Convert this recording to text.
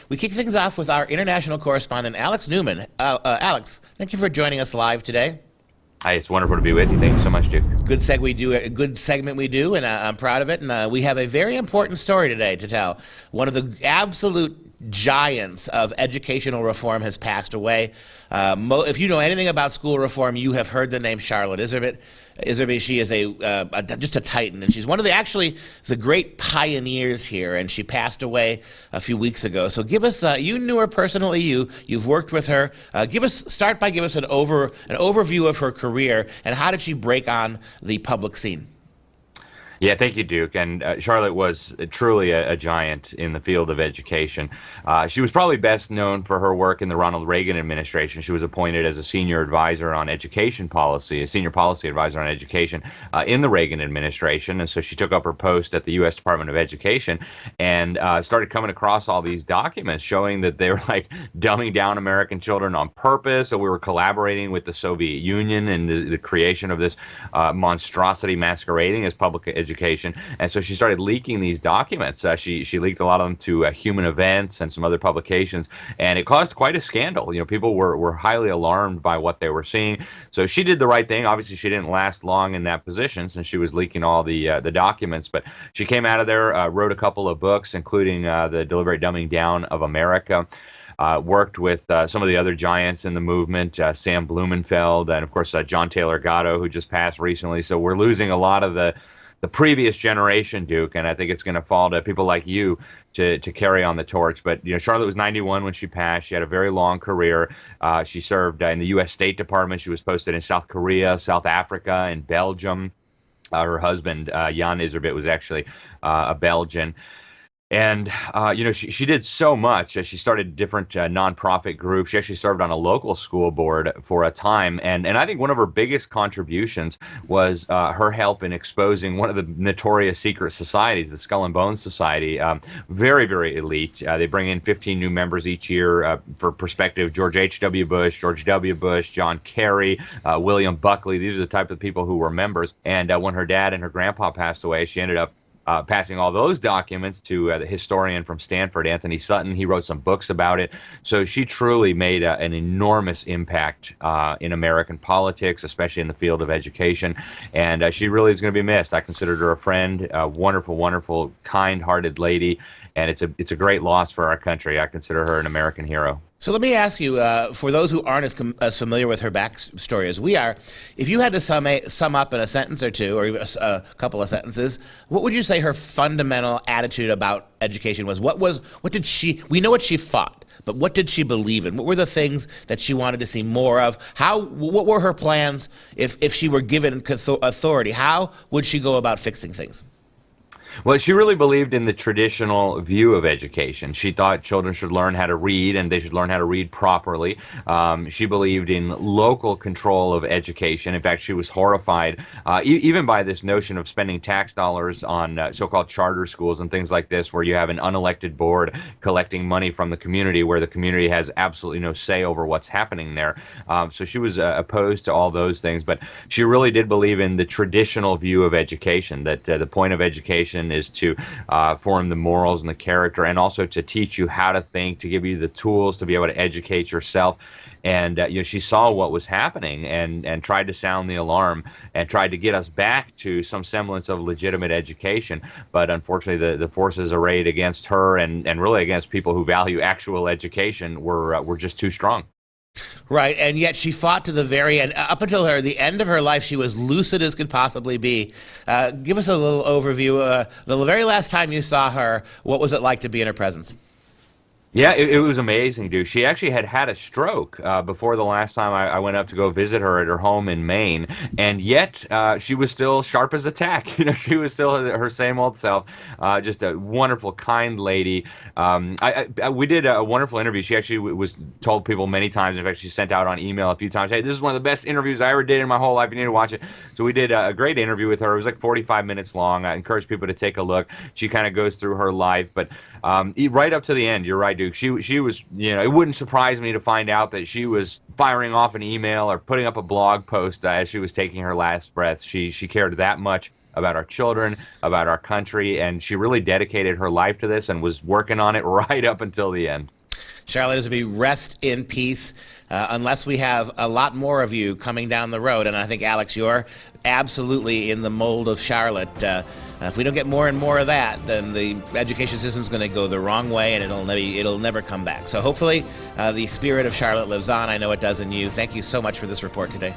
We kick things off with our international correspondent, Alex Newman. Alex, thank you for joining us live today. Hi, it's wonderful to be with you. Thank you so much, Duke. Good segment we do, and I'm proud of it. And we have a very important story today to tell. One of the absolute giants of educational reform has passed away. If you know anything about school reform, you have heard the name Charlotte Iserbyt. She is just a titan, and she's one of the great pioneers here. And she passed away a few weeks ago. So give us, you knew her personally. You've worked with her. Start by giving us an overview of her career and how did she break on the public scene. Yeah, thank you, Duke. And Charlotte was truly a giant in the field of education. She was probably best known for her work in the Ronald Reagan administration. She was appointed as a senior advisor on education policy, a senior policy advisor on education in the Reagan administration. And so she took up her post at the U.S. Department of Education and started coming across all these documents showing that they were like dumbing down American children on purpose. So we were collaborating with the Soviet Union in the creation of this monstrosity masquerading as public education. And so she started leaking these documents. She leaked a lot of them to Human Events and some other publications, and it caused quite a scandal. You know, people were highly alarmed by what they were seeing. So she did the right thing. Obviously, she didn't last long in that position since she was leaking all the documents, but she came out of there, wrote a couple of books, including The Deliberate Dumbing Down of America. Worked with some of the other giants in the movement, Sam Blumenfeld, and of course John Taylor Gatto, who just passed recently. So we're losing a lot of the previous generation, Duke, and I think it's going to fall to people like you to carry on the torch. But you know, Charlotte was 91 when she passed. She had a very long career. She served in the U.S. State Department. She was posted in South Korea, South Africa, and Belgium. Her husband, Jan Iserbyt, was actually a Belgian. And, you know, she did so much. She started different nonprofit groups. She actually served on a local school board for a time. And I think one of her biggest contributions was her help in exposing one of the notorious secret societies, the Skull and Bones Society. Very, very elite. They bring in 15 new members each year. For perspective, George H.W. Bush, George W. Bush, John Kerry, William Buckley. These are the type of people who were members. And when her dad and her grandpa passed away, she ended up passing all those documents to the historian from Stanford, Anthony Sutton. He wrote some books about it. So she truly made an enormous impact in American politics, especially in the field of education. And she really is going to be missed. I considered her a friend, a wonderful, wonderful, kind-hearted lady. And it's a great loss for our country. I consider her an American hero. So let me ask you, for those who aren't as familiar with her backstory as we are, if you had to sum up in a sentence or two, or even a couple of sentences, what would you say her fundamental attitude about education was? We know what she fought, but what did she believe in? What were the things that she wanted to see more of? What were her plans if she were given authority? How would she go about fixing things? Well, she really believed in the traditional view of education. She thought children should learn how to read, and they should learn how to read properly. She believed in local control of education. In fact, she was horrified even by this notion of spending tax dollars on so-called charter schools and things like this, where you have an unelected board collecting money from the community, where the community has absolutely no say over what's happening there. So she was opposed to all those things, but she really did believe in the traditional view of education, that the point of education is to form the morals and the character, and also to teach you how to think, to give you the tools to be able to educate yourself. And you know, she saw what was happening and tried to sound the alarm and tried to get us back to some semblance of legitimate education. But unfortunately, the forces arrayed against her and really against people who value actual education were just too strong. Right, and yet she fought to the very end. Up until the end of her life, she was lucid as could possibly be. Give us a little overview. The very last time you saw her, what was it like to be in her presence? Yeah, it was amazing, dude. She actually had a stroke before the last time I went up to go visit her at her home in Maine, and yet she was still sharp as a tack. You know, she was still her same old self. Just a wonderful, kind lady. We did a wonderful interview. She actually was told people many times. In fact, she sent out on email a few times, "Hey, this is one of the best interviews I ever did in my whole life. You need to watch it." So we did a great interview with her. It was like 45 minutes long. I encourage people to take a look. She kind of goes through her life, but right up to the end, you're right, Duke. She was, you know, it wouldn't surprise me to find out that she was firing off an email or putting up a blog post as she was taking her last breath. She cared that much about our children, about our country, and she really dedicated her life to this and was working on it right up until the end. Charlotte Iserbyt, rest in peace. Unless we have a lot more of you coming down the road, and I think, Alex, you're absolutely in the mold of Charlotte. If we don't get more and more of that, then the education system's going to go the wrong way, and it'll never come back. So hopefully the spirit of Charlotte lives on. I know it does in you. Thank you so much for this report today.